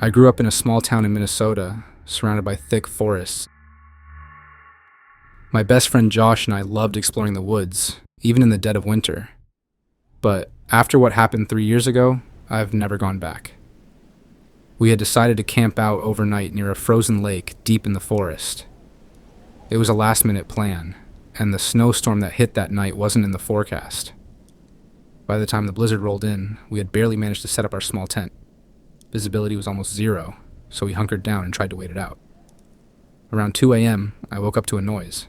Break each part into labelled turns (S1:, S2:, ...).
S1: I grew up in a small town in Minnesota, surrounded by thick forests. My best friend Josh and I loved exploring the woods, even in the dead of winter. But after what happened 3 years ago, I've never gone back. We had decided to camp out overnight near a frozen lake deep in the forest. It was a last-minute plan, and the snowstorm that hit that night wasn't in the forecast. By the time the blizzard rolled in, we had barely managed to set up our small tent. Visibility was almost zero, so we hunkered down and tried to wait it out. Around 2 a.m., I woke up to a noise.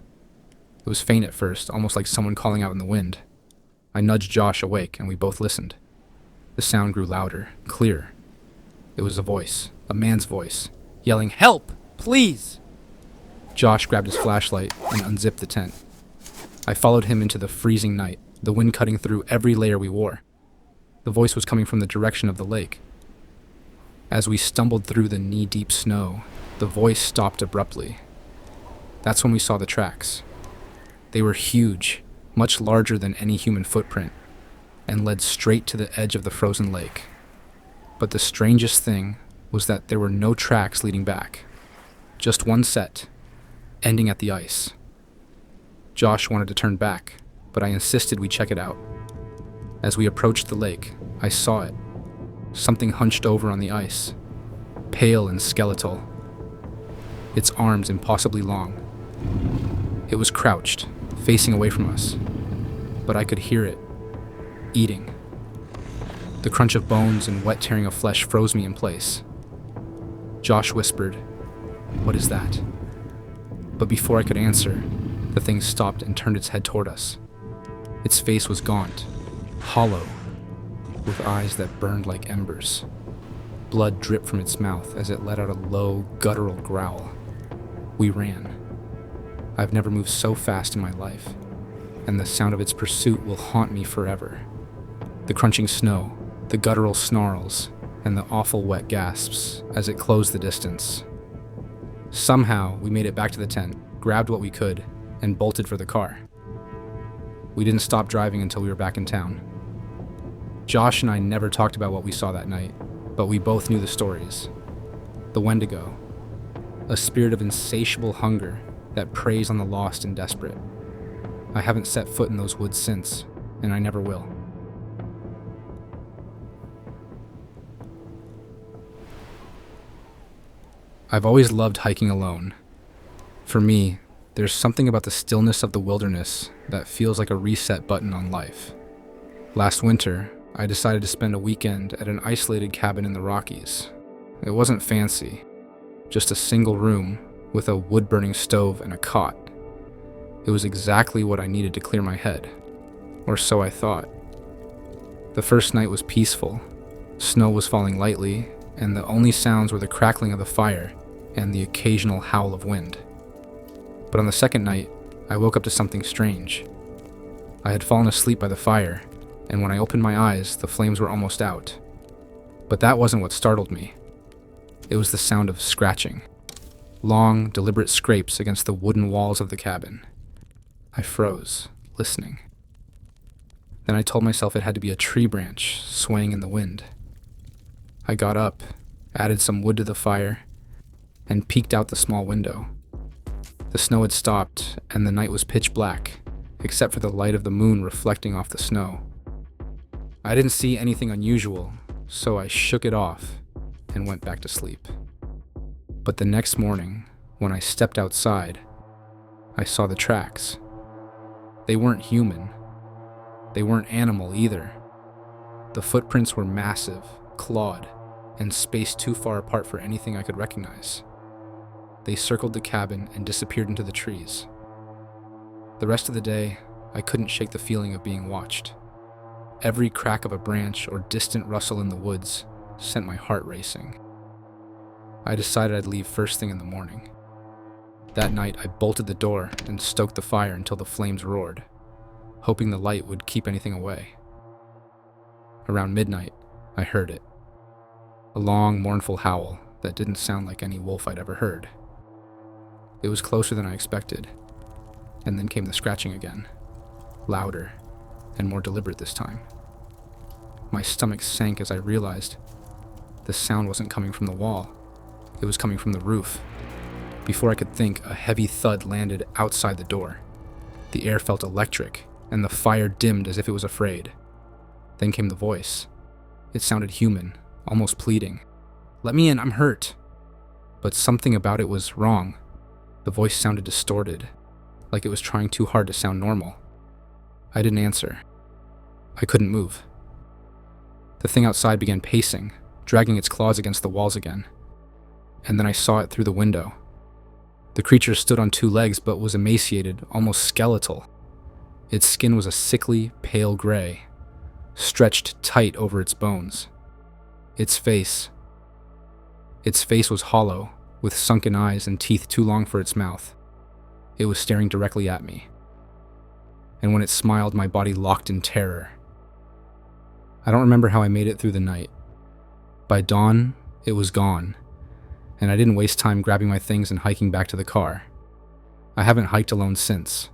S1: It was faint at first, almost like someone calling out in the wind. I nudged Josh awake, and we both listened. The sound grew louder, clearer. It was a voice, a man's voice, yelling, "Help! Please!" Josh grabbed his flashlight and unzipped the tent. I followed him into the freezing night, the wind cutting through every layer we wore. The voice was coming from the direction of the lake. As we stumbled through the knee-deep snow, the voice stopped abruptly. That's when we saw the tracks. They were huge, much larger than any human footprint, and led straight to the edge of the frozen lake. But the strangest thing was that there were no tracks leading back. Just one set, ending at the ice. Josh wanted to turn back, but I insisted we check it out. As we approached the lake, I saw it. Something hunched over on the ice, pale and skeletal, its arms impossibly long. It was crouched, facing away from us, but I could hear it, eating. The crunch of bones and wet tearing of flesh froze me in place. Josh whispered, "What is that?" But before I could answer, the thing stopped and turned its head toward us. Its face was gaunt, hollow, with eyes that burned like embers. Blood dripped from its mouth as it let out a low, guttural growl. We ran. I've never moved so fast in my life, and the sound of its pursuit will haunt me forever. The crunching snow, the guttural snarls, and the awful wet gasps as it closed the distance. Somehow, we made it back to the tent, grabbed what we could, and bolted for the car. We didn't stop driving until we were back in town. Josh and I never talked about what we saw that night, but we both knew the stories. The Wendigo, a spirit of insatiable hunger that preys on the lost and desperate. I haven't set foot in those woods since, and I never will. I've always loved hiking alone. For me, there's something about the stillness of the wilderness that feels like a reset button on life. Last winter, I decided to spend a weekend at an isolated cabin in the Rockies. It wasn't fancy, just a single room with a wood-burning stove and a cot. It was exactly what I needed to clear my head, or so I thought. The first night was peaceful. Snow was falling lightly, and the only sounds were the crackling of the fire and the occasional howl of wind. But on the second night, I woke up to something strange. I had fallen asleep by the fire, and when I opened my eyes, the flames were almost out. But that wasn't what startled me. It was the sound of scratching. Long, deliberate scrapes against the wooden walls of the cabin. I froze, listening. Then I told myself it had to be a tree branch swaying in the wind. I got up, added some wood to the fire, and peeked out the small window. The snow had stopped, and the night was pitch black, except for the light of the moon reflecting off the snow. I didn't see anything unusual, so I shook it off and went back to sleep. But the next morning, when I stepped outside, I saw the tracks. They weren't human. They weren't animal either. The footprints were massive, clawed, and spaced too far apart for anything I could recognize. They circled the cabin and disappeared into the trees. The rest of the day, I couldn't shake the feeling of being watched. Every crack of a branch or distant rustle in the woods sent my heart racing. I decided I'd leave first thing in the morning. That night, I bolted the door and stoked the fire until the flames roared, hoping the light would keep anything away. Around midnight, I heard it. A long, mournful howl that didn't sound like any wolf I'd ever heard. It was closer than I expected, and then came the scratching again, louder and more deliberate this time. My stomach sank as I realized The sound wasn't coming from the wall. It was coming from the roof. Before I could think, a heavy thud landed outside the door. The air felt electric, and the fire dimmed as if it was afraid. Then came the voice. It sounded human, almost pleading. "Let me in, I'm hurt." But something about it was wrong. The voice sounded distorted, like it was trying too hard to sound normal. I didn't answer. I couldn't move. The thing outside began pacing, dragging its claws against the walls again. And then I saw it through the window. The creature stood on two legs but was emaciated, almost skeletal. Its skin was a sickly, pale gray, stretched tight over its bones. Its face was hollow, with sunken eyes and teeth too long for its mouth. It was staring directly at me. And when it smiled, my body locked in terror. I don't remember how I made it through the night. By dawn, it was gone, and I didn't waste time grabbing my things and hiking back to the car. I haven't hiked alone since.